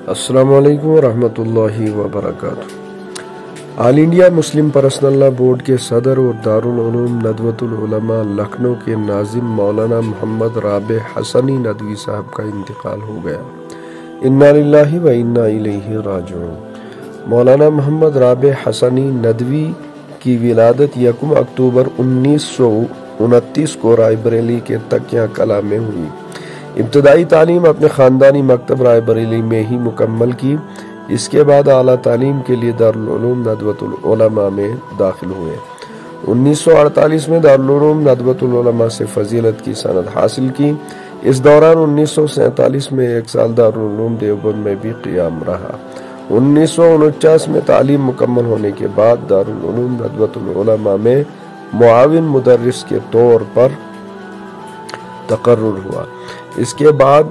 السلام علیکم ورحمۃ اللہ وبرکاتہ۔ آل انڈیا مسلم پرسنل لا بورڈ کے صدر اور دارالعلوم ندوۃ العلماء لکھنؤ کے ناظم مولانا محمد رابع حسنی ندوی صاحب کا انتقال ہو گیا۔ انا للہ و انا الیہ راجعون۔ مولانا محمد رابع حسنی ندوی کی ولادت 1 اکتوبر 1929 کو رائے بریلی کے تکیہ کلاں میں ہوئی۔ ابتدائی تعلیم اپنے خاندانی مکتب رائے بریلی میں ہی مکمل کی۔ اس کے بعد اعلیٰ تعلیم کے لیے دارالعلوم ندوۃ العلماء میں داخل ہوئے۔ 1948 میں دارالعلوم ندوۃ العلماء سے فضیلت کی سند حاصل کی۔ اس دوران 1947 میں 1 سال دارالعلوم دیوبند میں بھی قیام رہا۔ 1949 میں تعلیم مکمل ہونے کے بعد دارالعلوم ندوۃ العلماء میں معاون مدرس کے طور پر تقرر ہوا۔ اس کے بعد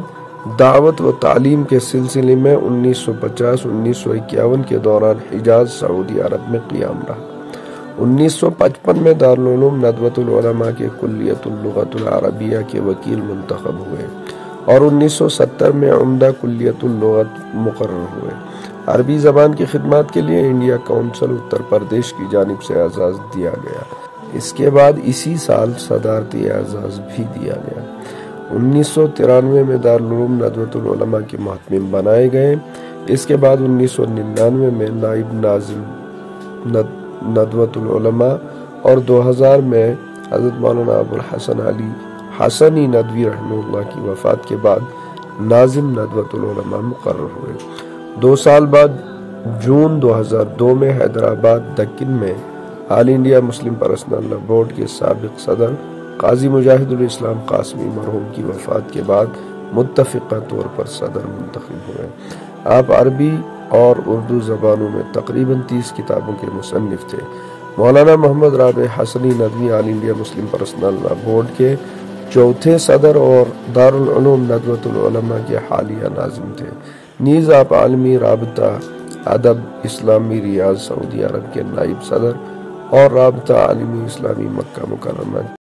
دعوت و تعلیم کے سلسلے میں 1950-1951 کے دوران حجاز سعودی عرب میں قیام رہا۔ 1955 میں دارالعلوم ندوۃ العلماء کے کلیۃ اللغۃ العربیہ کے وکیل منتخب ہوئے اور 1970 میں عمدہ کلیۃ اللغت مقرر ہوئے۔ عربی زبان کی خدمات کے لیے انڈیا کونسل اتر پردیش کی جانب سے اعزاز دیا گیا۔ اس کے بعد اسی سال صدارتی اعزاز بھی دیا گیا۔ 1993 میں دارالعلوم ندوۃ العلماء کے محتمم بنائے گئے۔ اس کے بعد 1999 میں نائب ناظم ندوۃ العلماء اور 2000 میں حضرت مولانا ابو الحسن علی حسنی ندوی رحمہ اللہ کی وفات کے بعد ناظم ندوۃ العلماء مقرر ہوئے۔ 2 سال بعد جون 2002 میں حیدرآباد دکن میں آل انڈیا مسلم پرسنل لا بورڈ کے سابق صدر قاضی مجاہد الاسلام قاسمی مرحوم کی وفات کے بعد متفقہ طور پر صدر منتخب ہوئے۔ آپ عربی اور اردو زبانوں میں تقریباً 30 کتابوں کے مصنف تھے۔ مولانا محمد رابع حسنی ندوی آل انڈیا مسلم پرسنل لا بورڈ کے 4تھے صدر اور دارالعلوم ندوۃ العلماء کے حالیہ ناظم تھے۔ نیز آپ عالمی رابطہ ادب اسلامی ریاض سعودی عرب کے نائب صدر اور رابطہ عالمی اسلامی مکہ مکرمہ